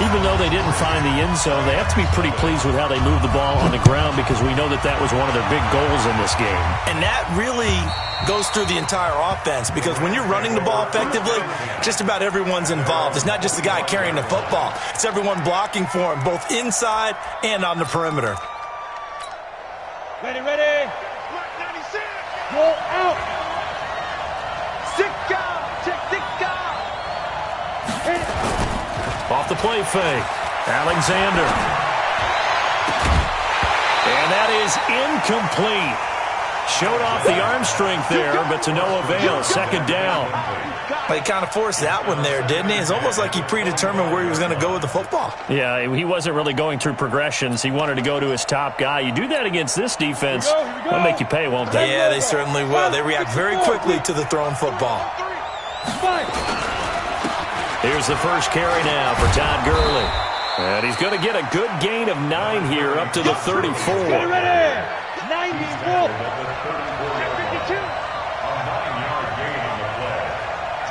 Even though they didn't find the end zone, they have to be pretty pleased with how they moved the ball on the ground because we know that was one of their big goals in this game. And that really goes through the entire offense because when you're running the ball effectively, just about everyone's involved. It's not just the guy carrying the football. It's everyone blocking for him, both inside and on the perimeter. Ready, ready. 96. Roll out. Sicka. Check Sicka. Off the play fake. Alexander. And that is incomplete. Showed off the arm strength there, but to no avail. Second down. He kind of forced that one there, didn't he? It's almost like he predetermined where he was going to go with the football. Yeah, he wasn't really going through progressions. He wanted to go to his top guy. You do that against this defense, they'll make you pay, won't they? Yeah, they certainly will. They react very quickly to the thrown football. Here's the first carry now for Todd Gurley. And he's going to get a good gain of 9 here up to the 34. Ready, ready. 94. 52. A 9-yard gain on the play.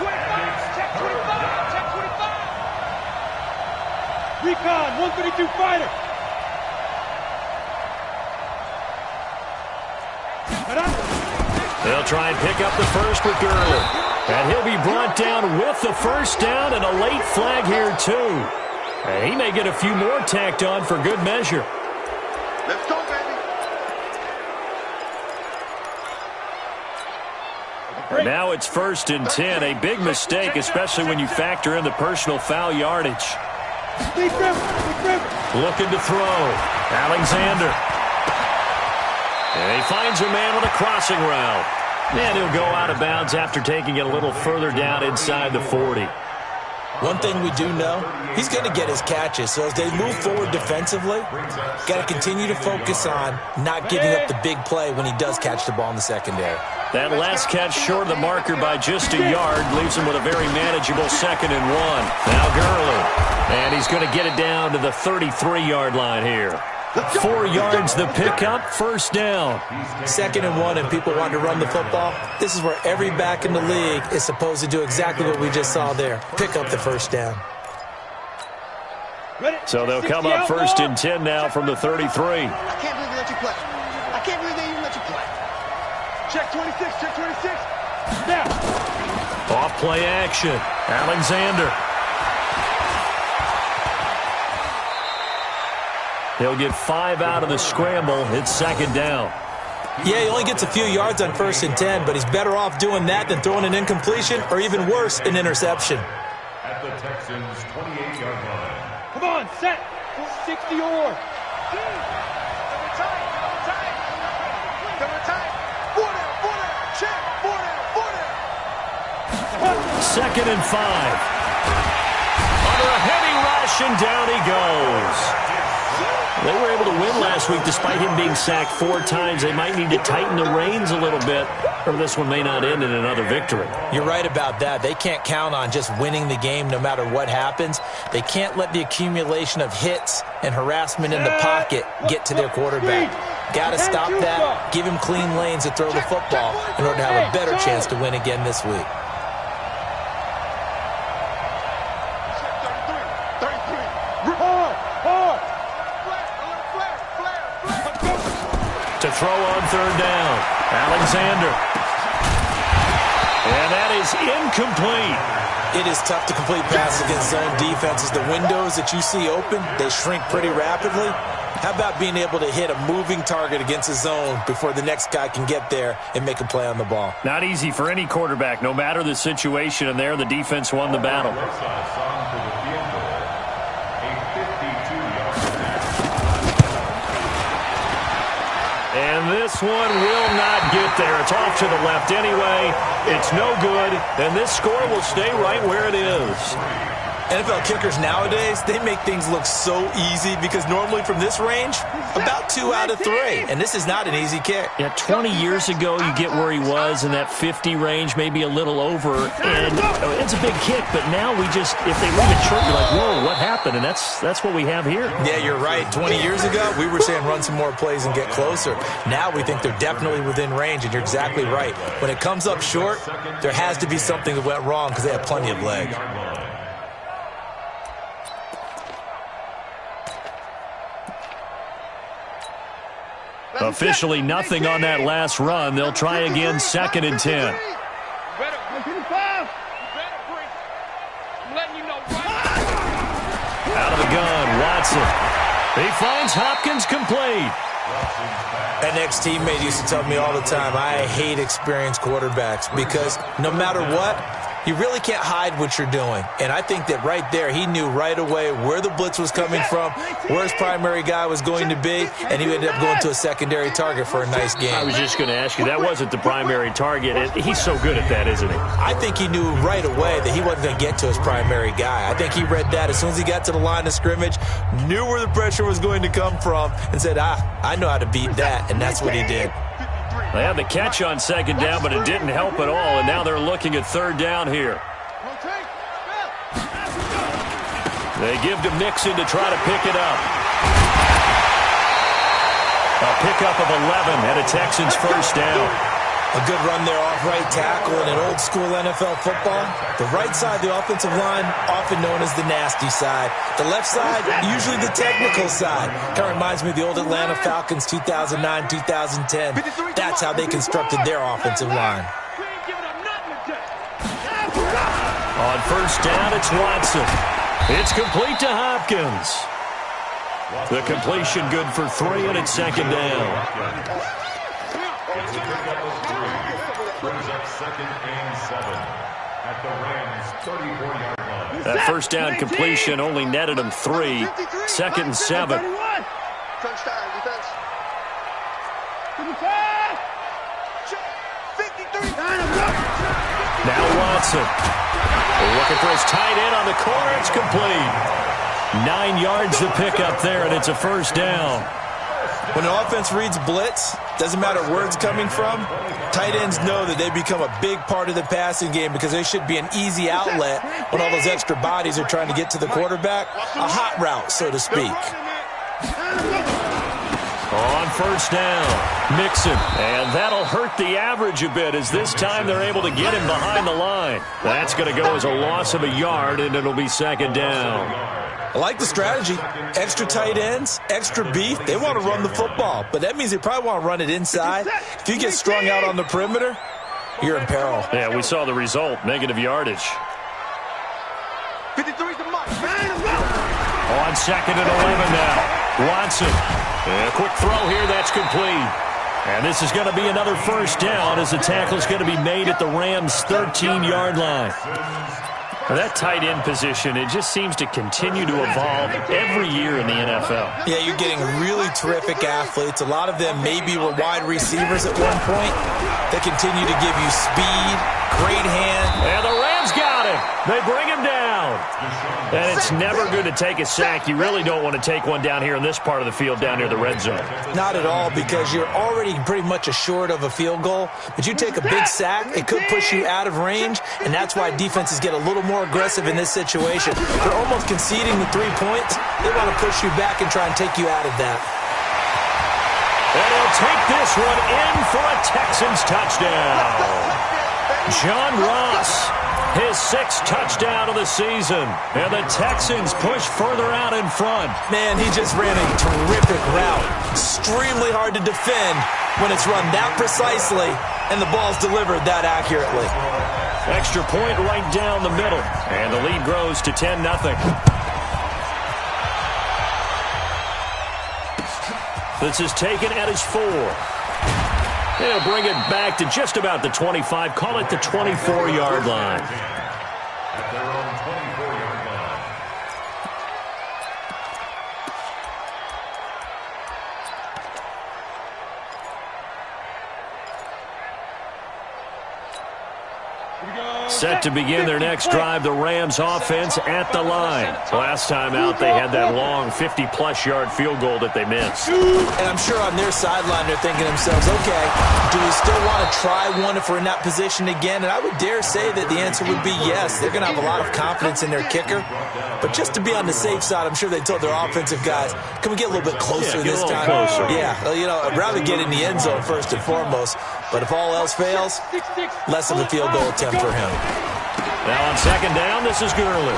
25. Check 25. Check 25. Recon, 132 fighter. They'll try and pick up the first with Gurley. And he'll be brought down with the first down and a late flag here, too. And he may get a few more tacked on for good measure. Let's go, baby. And now it's 1st and 10. A big mistake, especially when you factor in the personal foul yardage. Looking to throw. Alexander. And he finds a man on a crossing route. And he'll go out of bounds after taking it a little further down inside the 40. One thing we do know, he's going to get his catches. So as they move forward defensively, got to continue to focus on not giving up the big play when he does catch the ball in the secondary. That last catch short of the marker by just a yard leaves him with a very manageable 2nd and 1. Now Gurley. And he's going to get it down to the 33-yard line here. 4 yards the pickup, first down. 2nd and 1 and people want to run the football. This is where every back in the league is supposed to do exactly what we just saw there. Pick up the first down. So they'll come up 1st and 10 now from the 33. I can't believe they let you play. I can't believe they even let you play. Check 26, check 26. Now. Off play action. Alexander. He'll get 5 out of the scramble. It's 2nd down. Yeah, he only gets a few yards on 1st and 10, but he's better off doing that than throwing an incompletion or even worse, an interception. At the Texans' 28-yard line. Come on, set. 60 or. Second and 5. Under a heavy rush, and down he goes. They were able to win last week despite him being sacked 4 times. They might need to tighten the reins a little bit, or this one may not end in another victory. You're right about that. They can't count on just winning the game no matter what happens. They can't let the accumulation of hits and harassment in the pocket get to their quarterback. Got to stop that, give him clean lanes to throw the football in order to have a better chance to win again this week. To throw on 3rd down. Alexander. And that is incomplete. It is tough to complete passes against zone defenses. The windows that you see open, they shrink pretty rapidly. How about being able to hit a moving target against a zone before the next guy can get there and make a play on the ball? Not easy for any quarterback, no matter the situation, and there the defense won the battle. And this one will not get there. It's off to the left anyway. It's no good, and this score will stay right where it is. NFL kickers nowadays, they make things look so easy because normally from this range, about 2 out of 3. And this is not an easy kick. Yeah, 20 years ago, you get where he was in that 50 range, maybe a little over. And it's a big kick, but now we just, if they leave it short, you're like, whoa, what happened? And that's what we have here. Yeah, you're right. 20 years ago, we were saying run some more plays and get closer. Now we think they're definitely within range, and you're exactly right. When it comes up short, there has to be something that went wrong because they have plenty of leg. Officially nothing on that last run. They'll try again, 2nd and 10. Out of the gun, Watson. He finds Hopkins complete. An ex-teammate used to tell me all the time, I hate experienced quarterbacks because no matter what, you really can't hide what you're doing. And I think that right there, he knew right away where the blitz was coming from, where his primary guy was going to be, and he ended up going to a secondary target for a nice game. I was just going to ask you, that wasn't the primary target. He's so good at that, isn't he? I think he knew right away that he wasn't going to get to his primary guy. I think he read that as soon as he got to the line of scrimmage, knew where the pressure was going to come from, and said, I know how to beat that, and that's what he did. They had the catch on 2nd down, but it didn't help at all, and now they're looking at 3rd down here. They give to Mixon to try to pick it up. A pickup of 11 and a Texans 1st down. A good run there off right tackle in an old-school NFL football. The right side, the offensive line, often known as the nasty side. The left side, usually the technical side. Kind of reminds me of the old Atlanta Falcons 2009, 2010. That's how they constructed their offensive line. On 1st down, it's Watson. It's complete to Hopkins. The completion good for 3, and it's 2nd down. It's a pickup of 3. Brings up 2nd and 7 at the Rams' 34-yard line. That 1st down completion only netted him 3. 2nd and 7. Crunch time, defense. 53. Now Watson. Looking for his tight end on the corner. It's complete. 9 yards the pickup there, and it's a 1st down. When an offense reads blitz, doesn't matter where it's coming from, tight ends know that they become a big part of the passing game because they should be an easy outlet when all those extra bodies are trying to get to the quarterback. A hot route, so to speak. On 1st down, Mixon. And that'll hurt the average a bit as this time they're able to get him behind the line. That's going to go as a loss of a yard, and it'll be 2nd down. I like the strategy. Extra tight ends, extra beef. They want to run the football, but that means they probably want to run it inside. If you get strung out on the perimeter, you're in peril. Yeah, we saw the result, negative yardage. 53's the mark. On 2nd and 11 now. Watson. And a quick throw here, that's complete. And this is going to be another 1st down as the tackle is going to be made at the Rams' 13-yard line. Well, that tight end position, it just seems to continue to evolve every year in the NFL. Yeah, you're getting really terrific athletes. A lot of them maybe were wide receivers at one point. They continue to give you speed, great hand. And the Rams got him. They bring him down. And it's never good to take a sack. You really don't want to take one down here in this part of the field down near the red zone. Not at all, because you're already pretty much assured of a field goal. But you take a big sack, it could push you out of range, and that's why defenses get a little more aggressive in this situation. They're almost conceding the 3 points. They want to push you back and try and take you out of that. And he'll take this one in for a Texans touchdown. John Ross, his 6th touchdown of the season. And the Texans push further out in front. Man, he just ran a terrific route. Extremely hard to defend when it's run that precisely and the ball's delivered that accurately. Extra point right down the middle. And the lead grows to 10-0. This is taken at his 4. They'll bring it back to just about the 25. Call it the 24-yard line. At their own 24-yard line. Set to begin their next drive, the Rams offense at the line. Last time out, they had that long 50-plus yard field goal that they missed. And I'm sure on their sideline, they're thinking to themselves, okay, do we still want to try one if we're in that position again? And I would dare say that the answer would be yes. They're going to have a lot of confidence in their kicker. But just to be on the safe side, I'm sure they told their offensive guys, can we get a little bit closer this time? Closer. Yeah, you know, I'd rather get in the end zone first and foremost. But if all else fails, less of a field goal attempt for him. Now on 2nd down, this is Gurley.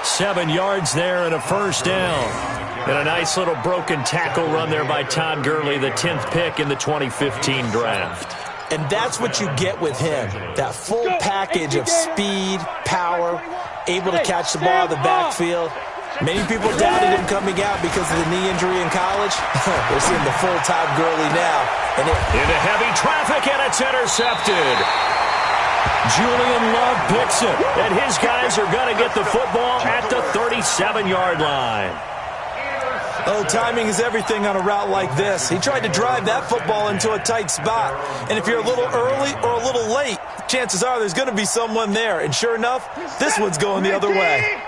7 yards there and a 1st down. And a nice little broken tackle run there by Todd Gurley, the 10th pick in the 2015 draft. And that's what you get with him, that full package of speed, power, able to catch the ball out of the backfield. Many people doubted him coming out because of the knee injury in college. We're seeing the full Todd Gurley now. And into heavy traffic, and it's intercepted. Julian Love picks it, and his guys are going to get the football at the 37-yard line. Oh, timing is everything on a route like this. He tried to drive that football into a tight spot. And if you're a little early or a little late, chances are there's going to be someone there. And sure enough, this one's going the other way.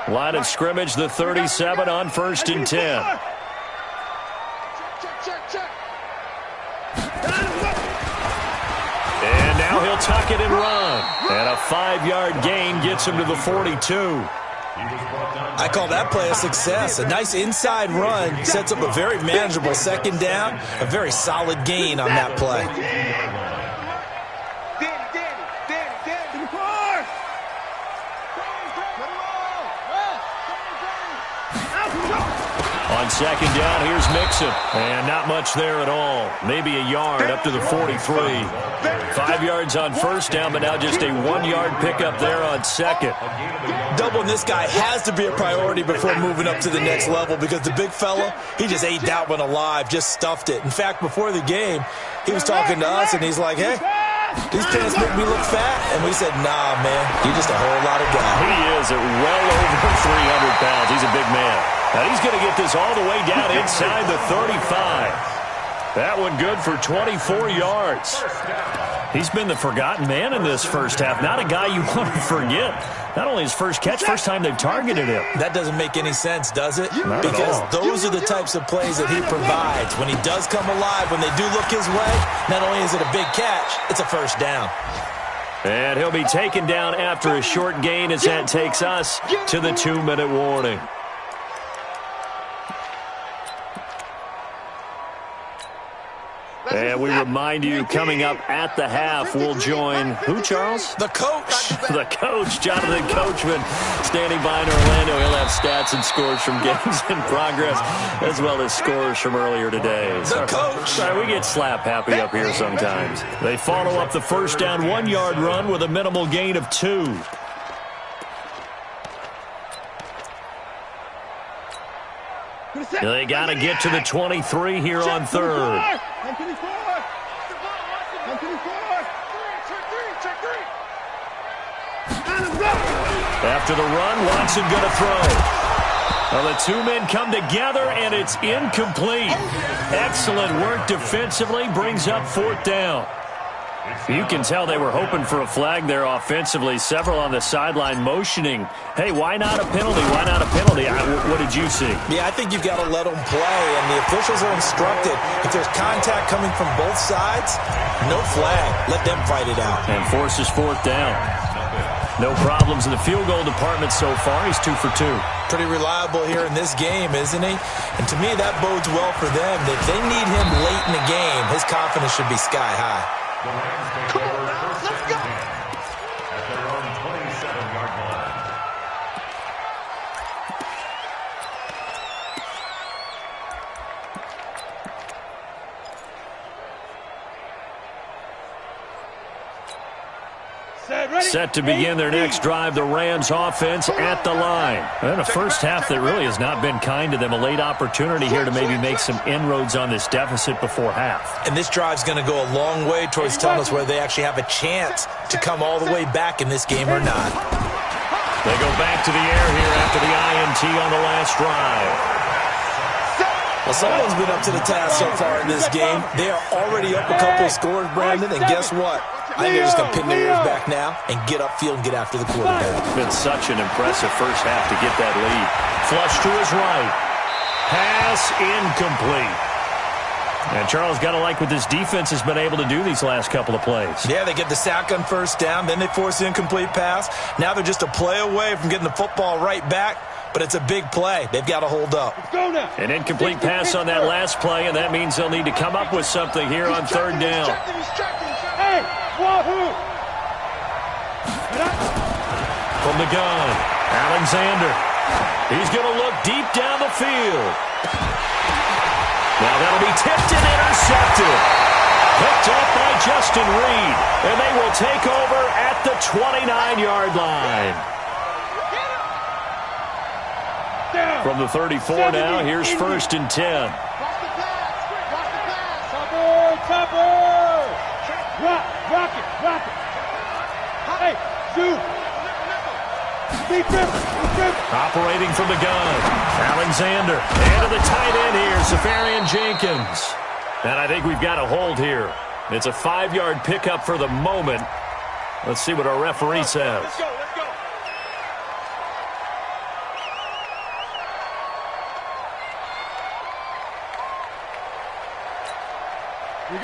Line of scrimmage, the 37 on 1st and 10. And now he'll tuck it and run. And a 5-yard gain gets him to the 42. I call that play a success. A nice inside run sets up a very manageable second down, a very solid gain on that play. On second down, here's Mixon. And not much there at all. Maybe a yard up to the 43. 5 yards on first down, but now just a 1-yard pickup there on second. Doubling this guy has to be a priority before moving up to the next level because the big fella, he just ate that one alive, just stuffed it. In fact, before the game, he was talking to us, and he's like, hey, these pants make me look fat. And we said, nah, man, you're just a whole lot of guy. He is at well over 300 pounds. He's a big man. Now he's going to get this all the way down inside the 35. That one good for 24 yards. He's been the forgotten man in this first half. Not a guy you want to forget. Not only his first catch, first time they've targeted him. That doesn't make any sense, does it? Not because at all. Those are the types of plays that he provides. When he does come alive, when they do look his way, not only is it a big catch, it's a first down. And he'll be taken down after a short gain as that takes us to the 2-minute warning. And we remind you, coming up at the half, we'll join who, Charles? The coach. The coach, Jonathan Coachman, standing by in Orlando. He'll have stats and scores from games in progress, as well as scores from earlier today. The coach. Sorry, we get slap happy up here sometimes. They follow up the first down 1-yard run with a minimal gain of 2. They got to get to the 23 here on third. After the run, Watson going to throw. Well, the two men come together, and it's incomplete. Excellent work defensively, brings up 4th down. You can tell they were hoping for a flag there offensively. Several on the sideline motioning, hey, why not a penalty? Why not a penalty? What did you see? Yeah, I think you've got to let them play, and the officials are instructed. If there's contact coming from both sides, no flag. Let them fight it out. And forces 4th down. No problems in the field goal department so far. He's 2 for 2. Pretty reliable here in this game, isn't he? And to me, that bodes well for them. If they need him late in the game, his confidence should be sky high. The Rams take over first and 10 at their own 27-yard line. Set to begin their next drive, the Rams offense at the line. And a first half that really has not been kind to them. A late opportunity here to maybe make some inroads on this deficit before half. And this drive's going to go a long way towards telling us whether they actually have a chance to come all the way back in this game or not. They go back to the air here after the INT on the last drive. Well, someone's been up to the task so far in this game. They are already up a couple of scores, Brandon, and guess what? I think they're just going to pin their ears back now and get upfield and get after the quarterback. It's been such an impressive first half to get that lead. Flush to his right. Pass incomplete. And Charles, got to like what this defense has been able to do these last couple of plays. Yeah, they get the sack on first down, then they force the incomplete pass. Now they're just a play away from getting the football right back, but it's a big play. They've got to hold up. An incomplete pass on that last play, and that means they'll need to come up with something here on 3rd down. From the gun, Alexander. He's going to look deep down the field. Now that'll be tipped and intercepted. Picked up by Justin Reed. And they will take over at the 29-yard line. From the 34 now, here's 1st and 10. Rock it. Hey, shoot. Operating from the gun, Alexander. And to the tight end here, Safarian Jenkins. And I think we've got a hold here. It's a 5-yard pickup for the moment. Let's see what our referee says. Let's go.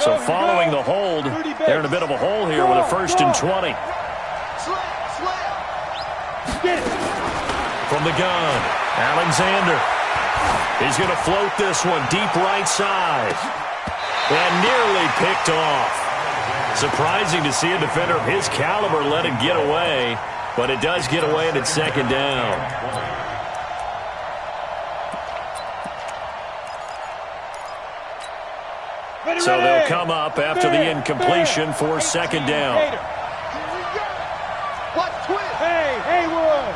So following the hold, they're in a bit of a hole here with a 1st and 20. Get it. From the gun, Alexander. He's going to float this one deep right side. And nearly picked off. Surprising to see a defender of his caliber let it get away, but it does get away and it's 2nd down. So they'll come up after the incompletion for 2nd down. Hey, Haywood.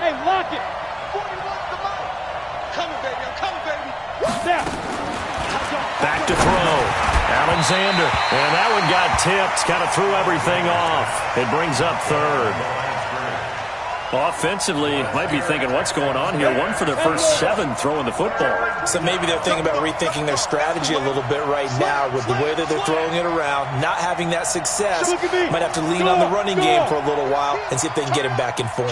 Hey, lock it. Coming, baby. I'm coming, baby. Now. Back to throw. Alexander. And that one got tipped. Kind of threw everything off. It brings up 3rd. Offensively, might be thinking, what's going on here? 1 for their first 7 throwing the football. So maybe they're thinking about rethinking their strategy a little bit right now with the way that they're throwing it around, not having that success. Might have to lean on the running game for a little while and see if they can get him back in form.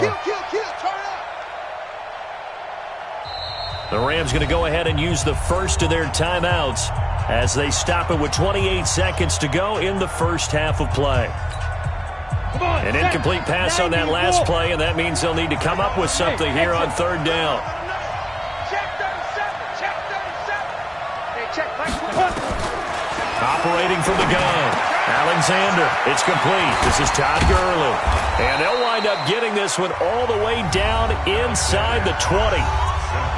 The Rams going to go ahead and use the first of their timeouts as they stop it with 28 seconds to go in the first half of play. An incomplete pass on that last play, and that means they'll need to come up with something here on 3rd down. Operating from the gun, Alexander. It's complete. This is Todd Gurley. And they'll wind up getting this one all the way down inside the 20.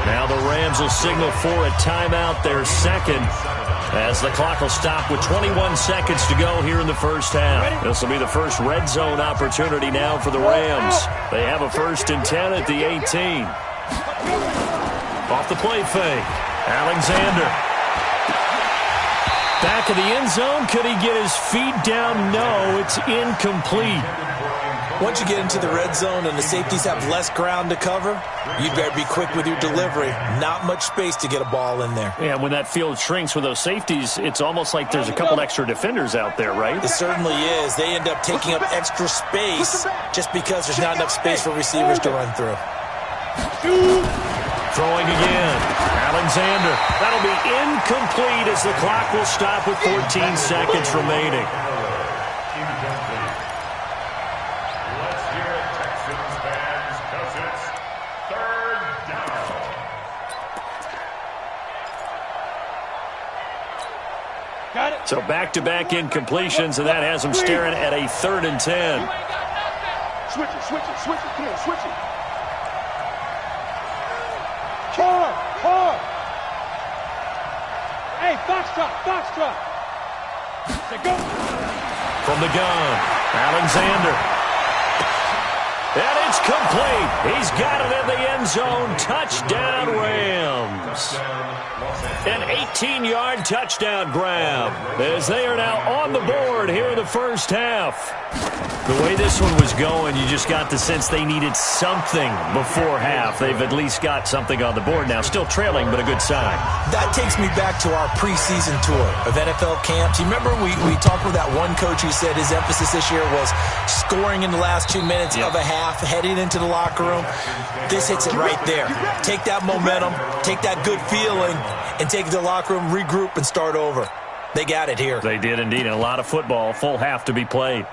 Now the Rams will signal for a timeout, their 2nd, as the clock will stop with 21 seconds to go here in the first half. This will be the first red zone opportunity now for the Rams. They have a 1st and 10 at the 18. Off the play fake, Alexander. Back of the end zone. Could he get his feet down? No, it's incomplete. Once you get into the red zone and the safeties have less ground to cover, you better be quick with your delivery. Not much space to get a ball in there. Yeah, when that field shrinks with those safeties, it's almost like there's a couple extra defenders out there, right? It certainly is. They end up taking up extra space just because there's not enough space for receivers to run through. Throwing again. Alexander. That'll be incomplete as the clock will stop with 14 seconds remaining. So back-to-back incompletions, and that has them staring at a 3rd and 10. Switch it. Come on, switch it. Hard. Hey, foxtrot. Go. From the gun, Alexander. And it's complete. He's got it in the end zone. Touchdown, Rams. An 18-yard touchdown grab as they are now on the board here in the first half. The way this one was going, you just got the sense they needed something before half. They've at least got something on the board now. Still trailing, but a good sign. That takes me back to our preseason tour of NFL camps. You remember we talked with that one coach who said his emphasis this year was scoring in the last 2 minutes of a half, heading into the locker room. This hits it right there. Take that momentum, take that good feeling, and take it to the locker room, regroup, and start over. They got it here. They did indeed. And a lot of football, full half to be played.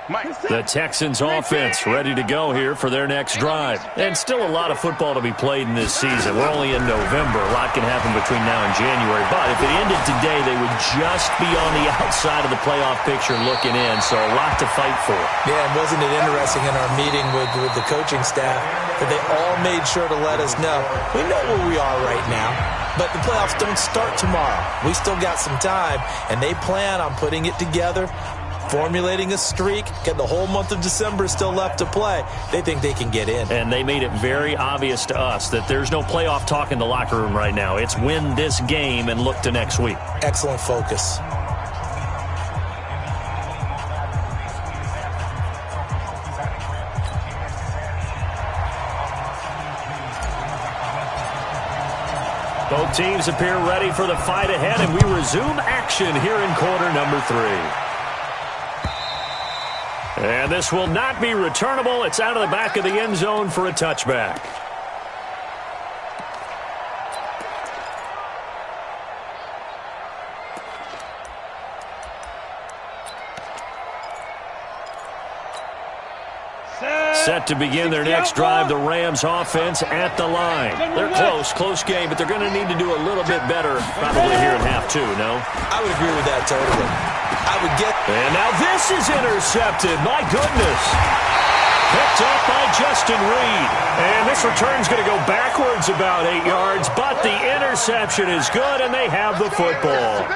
The Texans offense ready to go here for their next drive. And still a lot of football to be played in this season. We're only in November. A lot can happen between now and January. But if it ended today, they would just be on the outside of the playoff picture looking in. So a lot to fight for. Yeah, and wasn't it interesting in our meeting with the coaching staff that they all made sure to let us know. We know where we are right now, but the playoffs don't start tomorrow. We still got some time, and they plan on putting it together, formulating a streak, getting the whole month of December still left to play. They think they can get in. And they made it very obvious to us that there's no playoff talk in the locker room right now. It's win this game and look to next week. Excellent focus. Both teams appear ready for the fight ahead, and we resume action here in quarter number 3. And this will not be returnable. It's out of the back of the end zone for a touchback. Set to begin their next drive, the Rams offense at the line. They're close game, but they're going to need to do a little bit better probably here in half 2, no? I would agree with that totally. And now this is intercepted. My goodness. Picked up by Justin Reed. And this return's going to go backwards about 8 yards, but the interception is good, and they have the football.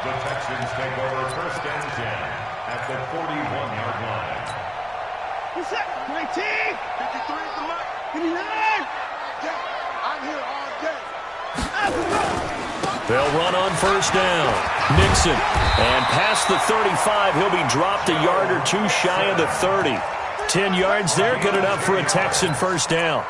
The Texans take over first and 10 at the 41-yard line. What's up? 19? 53 is the mark. 59? I'm here all day. They'll run on first down. Nixon. And past the 35, he'll be dropped a yard or 2 shy of the 30. 10 yards there, good enough for a Texan first down.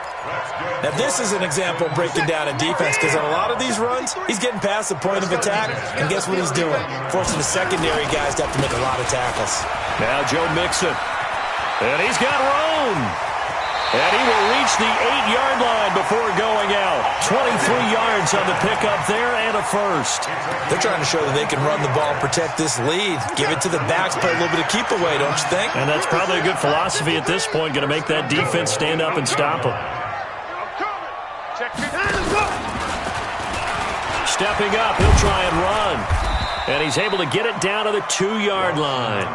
Now, this is an example of breaking down a defense, because on a lot of these runs, he's getting past the point of attack, and guess what he's doing? Forcing the secondary guys to have to make a lot of tackles. Now Joe Mixon. And he's got room. And he will reach the 8-yard line before going out. 23 yards on the pickup there and a first. They're trying to show that they can run the ball and protect this lead. Give it to the backs, play a little bit of keep away, don't you think? And that's probably a good philosophy at this point. Going to make that defense stand up and stop them. Stepping up, he'll try and run. And he's able to get it down to the 2-yard line.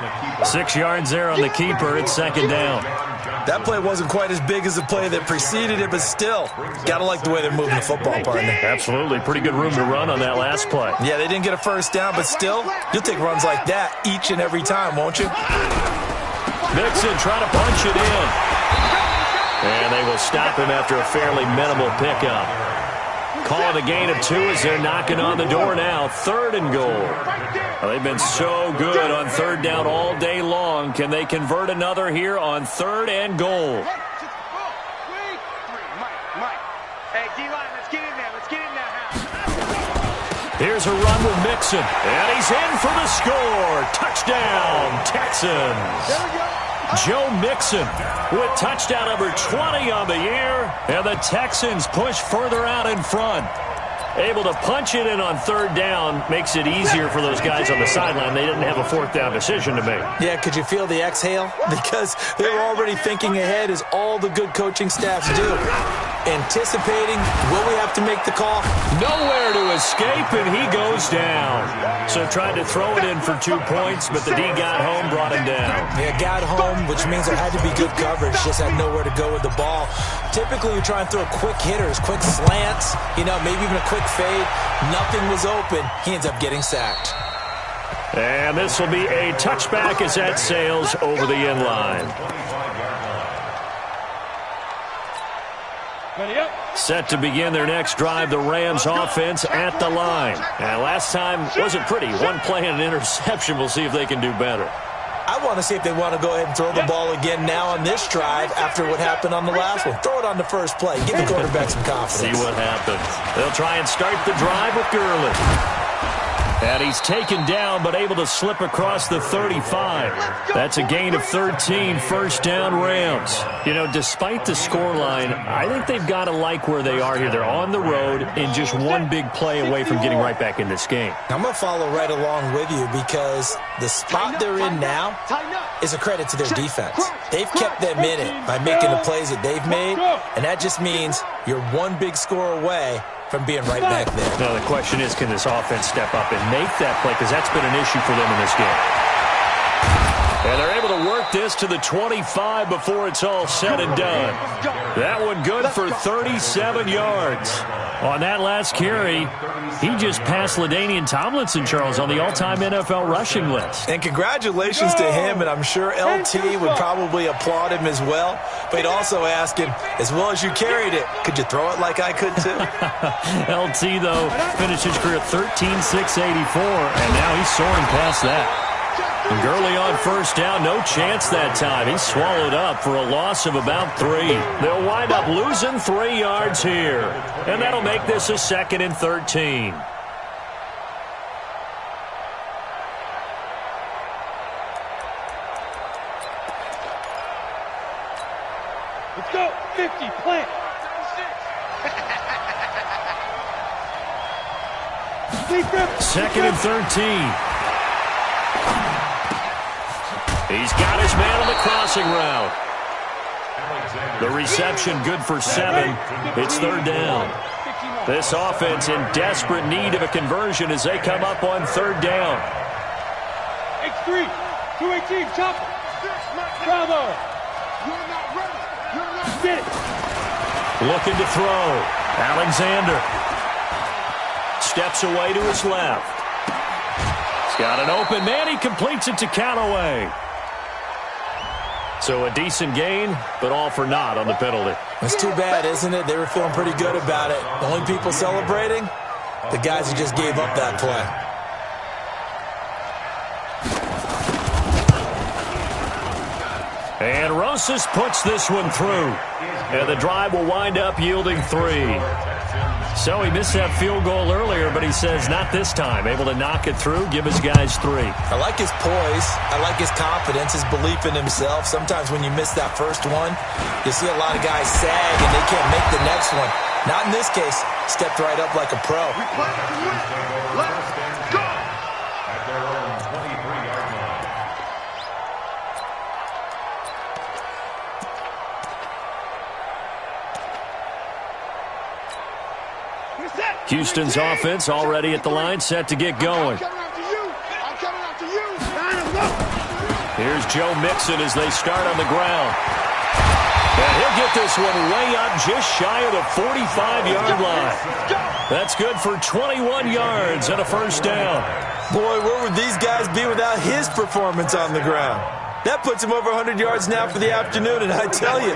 6 yards there on the keeper. It's second down. That play wasn't quite as big as the play that preceded it, but still, gotta like the way they're moving the football, partner. Absolutely. Pretty good room to run on that last play. Yeah, they didn't get a first down, but still, you'll take runs like that each and every time, won't you? Mixon trying to punch it in. And they will stop him after a fairly minimal pickup. Calling a gain of 2 as they're knocking on the door now. 3rd and goal. Well, they've been so good on 3rd down all day long. Can they convert another here on 3rd and goal? Hey, D-line, let's get in there. Let's get in there. Here's a run with Mixon. And he's in for the score. Touchdown, Texans. There we go. Joe Mixon with touchdown number 20 on the year. And the Texans push further out in front. Able to punch it in on 3rd down makes it easier for those guys on the sideline. They didn't have a 4th down decision to make. Yeah, could you feel the exhale? Because they were already thinking ahead, as all the good coaching staffs do. Anticipating, will we have to make the call? Nowhere to escape, and he goes down. So tried to throw it in for 2 points, but the D got home, brought him down. Yeah, got home, which means there had to be good coverage. Just had nowhere to go with the ball. Typically, you try and throw quick hitters, quick slants, maybe even a quick fade. Nothing was open. He ends up getting sacked. And this will be a touchback as that sails over the end line. Set to begin their next drive, the Rams offense at the line. And last time wasn't pretty. 1 play and an interception. We'll see if they can do better. I want to see if they want to go ahead and throw the ball again now on this drive after what happened on the last one. Throw it on the first play. Give the quarterback some confidence. See what happens. They'll try and start the drive with Gurley. And he's taken down, but able to slip across the 35. That's a gain of 13, first down Rams. You know, despite the scoreline, I think they've got to like where they are here. They're on the road and just one big play away from getting right back in this game. I'm going to follow right along with you because the spot they're in now is a credit to their defense. They've kept them in it by making the plays that they've made, and that just means you're one big score away from being right back there. Now, the question is, can this offense step up and make that play? Because that's been an issue for them in this game. And they're able to work this to the 25 before it's all said and done. That one good for 37 yards. On that last carry, he just passed LaDainian Tomlinson, Charles, on the all-time NFL rushing list. And congratulations to him, and I'm sure LT would probably applaud him as well. But he'd also ask him, as well as you carried it, could you throw it like I could too? LT, though, finished his career at 13,684, and now he's soaring past that. And Gurley on first down, no chance that time. He's swallowed up for a loss of about 3. They'll wind up losing 3 yards here. And that'll make this a 2nd and 13. Let's go. 50, plant. 2nd and 13. He's got his man on the crossing route. The reception good for 7. It's 3rd down. This offense in desperate need of a conversion as they come up on 3rd down. X3, 218, chopper. Bravo. You're not ready. You're not fit. Looking to throw. Alexander steps away to his left. He's got an open man. He completes it to Callaway. So a decent gain, but all for naught on the penalty. It's too bad, isn't it? They were feeling pretty good about it. The only people celebrating, the guys who just gave up that play. And Rosas puts this one through. And the drive will wind up yielding 3. So he missed that field goal earlier, but he says not this time. Able to knock it through, give his guys 3. I like his poise. I like his confidence, his belief in himself. Sometimes when you miss that first one, you see a lot of guys sag and they can't make the next one. Not in this case. Stepped right up like a pro. Let's go. At their own 23-yard line. Houston's offense already at the line, set to get going. Here's Joe Mixon as they start on the ground. And he'll get this one way up just shy of the 45-yard line. That's good for 21 yards and a first down. Boy, where would these guys be without his performance on the ground? That puts him over 100 yards now for the afternoon, and I tell you,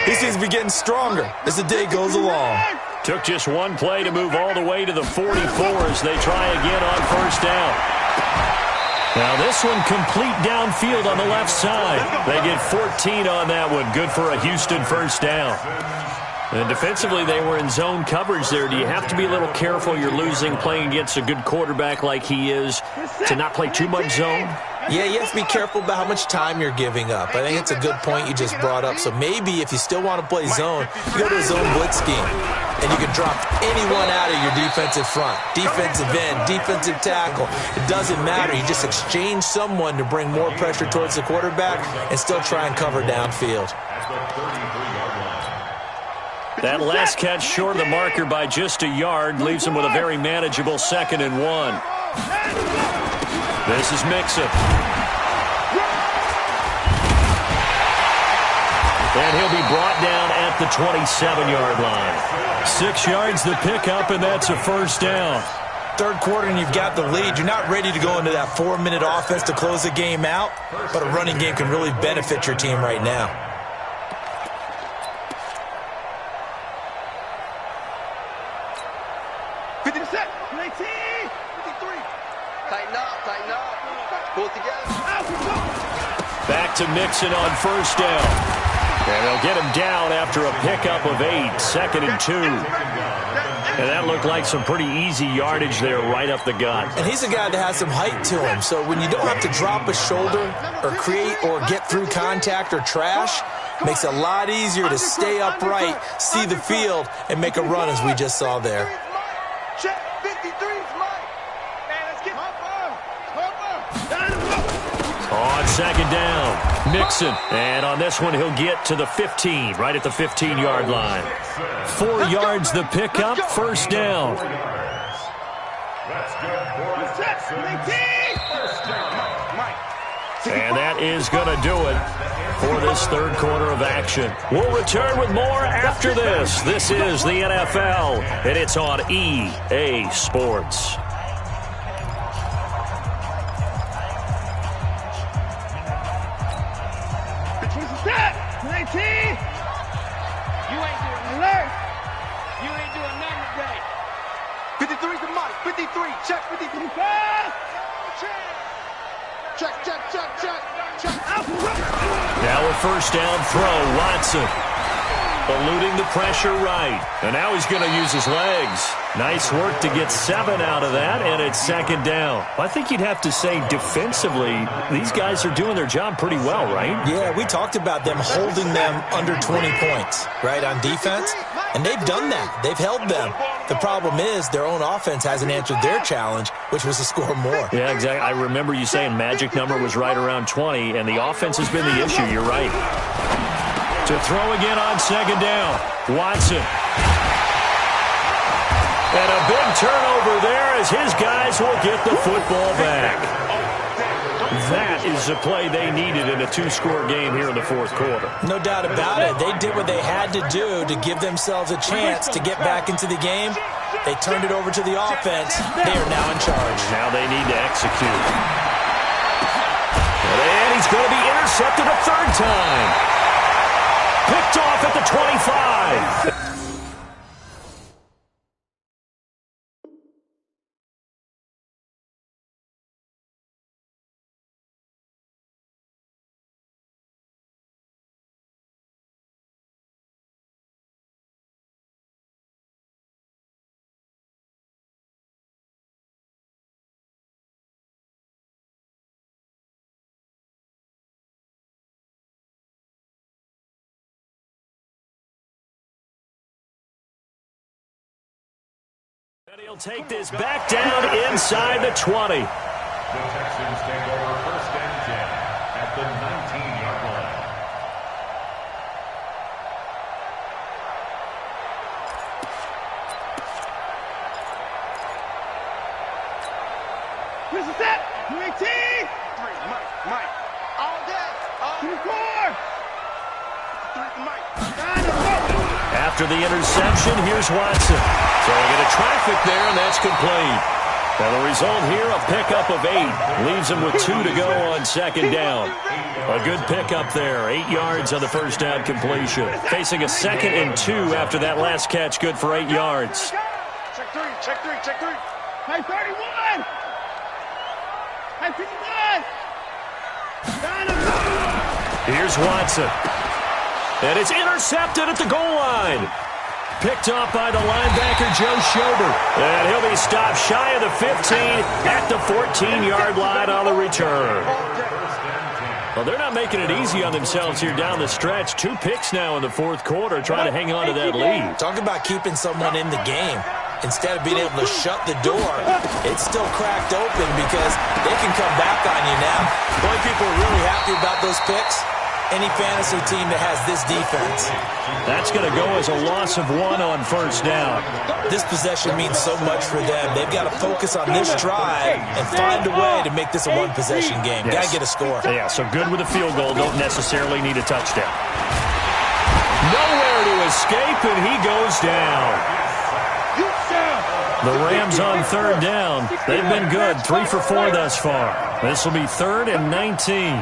he seems to be getting stronger as the day goes along. Took just one play to move all the way to the 44 as they try again on first down. Now this one complete downfield on the left side. They get 14 on that one. Good for a Houston first down. And defensively, they were in zone coverage there. Do you have to be a little careful? You're losing playing against a good quarterback like he is to not play too much zone? Yeah, you have to be careful about how much time you're giving up. I think it's a good point you just brought up. So maybe if you still want to play zone, you go to a zone blitz scheme. And you can drop anyone out of your defensive front. Defensive end, defensive tackle. It doesn't matter. You just exchange someone to bring more pressure towards the quarterback and still try and cover downfield. That last catch short of the marker by just a yard leaves him with a very manageable 2nd and 1. This is Mixon. And he'll be brought down at the 27-yard line. 6 yards the pickup, and that's a first down. Third quarter and you've got the lead. You're not ready to go into that 4-minute offense to close the game out, but a running game can really benefit your team right now. Back to Mixon on first down. And they'll get him down after a pickup of 8, 2nd and 2. And that looked like some pretty easy yardage there right up the gut. And he's a guy that has some height to him. So when you don't have to drop a shoulder or create or get through contact or trash, makes it a lot easier to stay upright, see the field, and make a run as we just saw there. Check 53's Mike. Man, let's get On second down, Mixon. And on this one, he'll get to the 15, right at the 15-yard line. 4 yards the pickup, first down. That's good for the Texans. First down. And that is going to do it for this third quarter of action. We'll return with more after this. This is the NFL, and it's on EA Sports. Set! 19! You ain't doing alert! You ain't doing nothing today. 53's the Mike. 53. Check 53. Check. Now a first down throw, Watson. Eluding the pressure right. And now he's going to use his legs. Nice work to get 7 out of that, and it's second down. I think you'd have to say defensively, these guys are doing their job pretty well, right? Yeah, we talked about them holding them under 20 points, right, on defense. And they've done that. They've held them. The problem is their own offense hasn't answered their challenge, which was to score more. Yeah, exactly. I remember you saying magic number was right around 20, and the offense has been the issue. You're right. To throw again on second down, Watson. And a big turnover there as his guys will get the football back. That is the play they needed in a 2-score game here in the fourth quarter. No doubt about it. They did what they had to do to give themselves a chance to get back into the game. They turned it over to the offense. They are now in charge. Now they need to execute. And he's going to be intercepted a third time. Picked off at the 25. And he'll take this back down inside the 20. The Texans take over first and 10 at the 19-yard line. Where's the set? 19! 3, Mike. All day. 4. 3, Mike. After the interception, here's Watson. So they get a traffic there, and that's complete. Now the result here, a pickup of 8. Leaves them with 2 to go on second down. A good pickup there. 8 yards on the first down completion. Facing a 2nd and 2 after that last catch. Good for 8 yards. Check 3. High 31. High 59. Here's Watson. And it's intercepted at the goal line. Picked off by the linebacker, Joe Schobert. And he'll be stopped shy of the 15 at the 14-yard line on the return. Well, they're not making it easy on themselves here down the stretch. 2 picks now in the fourth quarter, trying to hang on to that lead. Talk about keeping someone in the game. Instead of being able to shut the door, it's still cracked open because they can come back on you now. The only people who are really happy about those picks, any fantasy team that has this defense. That's going to go as a loss of 1 on first down. This possession means so much for them. They've got to focus on this drive and find a way to make this a one-possession game. Yes. Got to get a score. Yeah, so good with a field goal. Don't necessarily need a touchdown. Nowhere to escape, and he goes down. The Rams on third down. They've been good. 3 for 4 thus far. This will be 3rd and 19.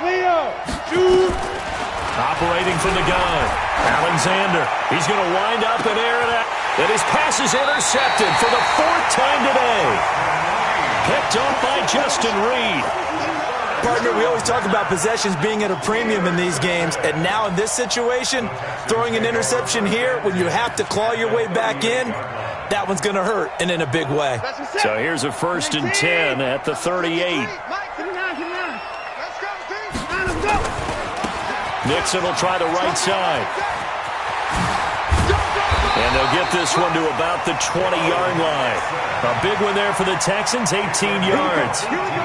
Leo, shoot! Operating from the gun. Alexander. He's going to wind up and air it out. And his pass is intercepted for the 4th time today. Picked up by Justin Reed. Partner, we always talk about possessions being at a premium in these games, and now in this situation, throwing an interception here when you have to claw your way back in, that one's going to hurt, and in a big way. So here's a 1st and 10 at the 38. Nixon will try the right side. And they'll get this one to about the 20-yard line. A big one there for the Texans, 18 yards.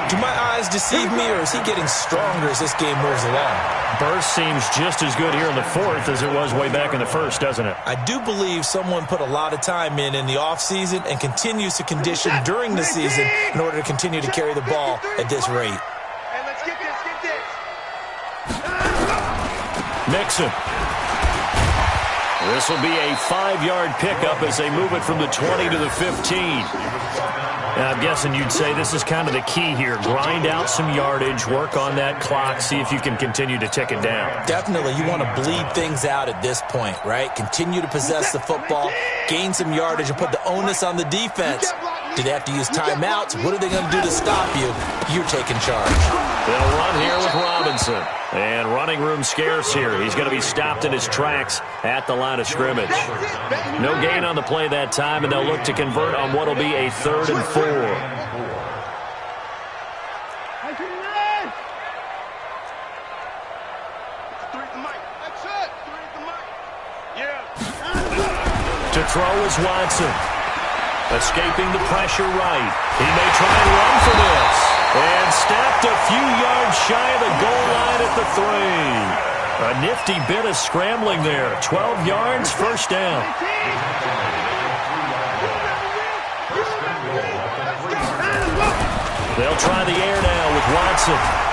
Do my eyes deceive me, or is he getting stronger as this game moves along? Burst seems just as good here in the 4th as it was way back in the 1st, doesn't it? I do believe someone put a lot of time in the offseason and continues to condition during the season in order to continue to carry the ball at this rate. Hey, let's get this, Nixon. This will be a 5-yard pickup as they move it from the 20 to the 15. Now, I'm guessing you'd say this is kind of the key here. Grind out some yardage, work on that clock, see if you can continue to tick it down. Definitely, you want to bleed things out at this point, right? Continue to possess the football, gain some yardage, and put the onus on the defense. Do they have to use timeouts? What are they going to do to stop you? You're taking charge. They'll run here with Robinson. And running room scarce here. He's going to be stopped in his tracks at the line of scrimmage. No gain on the play that time, and they'll look to convert on what will be a 3rd and 4. To throw is Watson. Escaping the pressure right. He may try and run for this. And stopped a few yards shy of the goal line at the 3. A nifty bit of scrambling there. 12 yards, 1st down. They'll try the air now with Watson.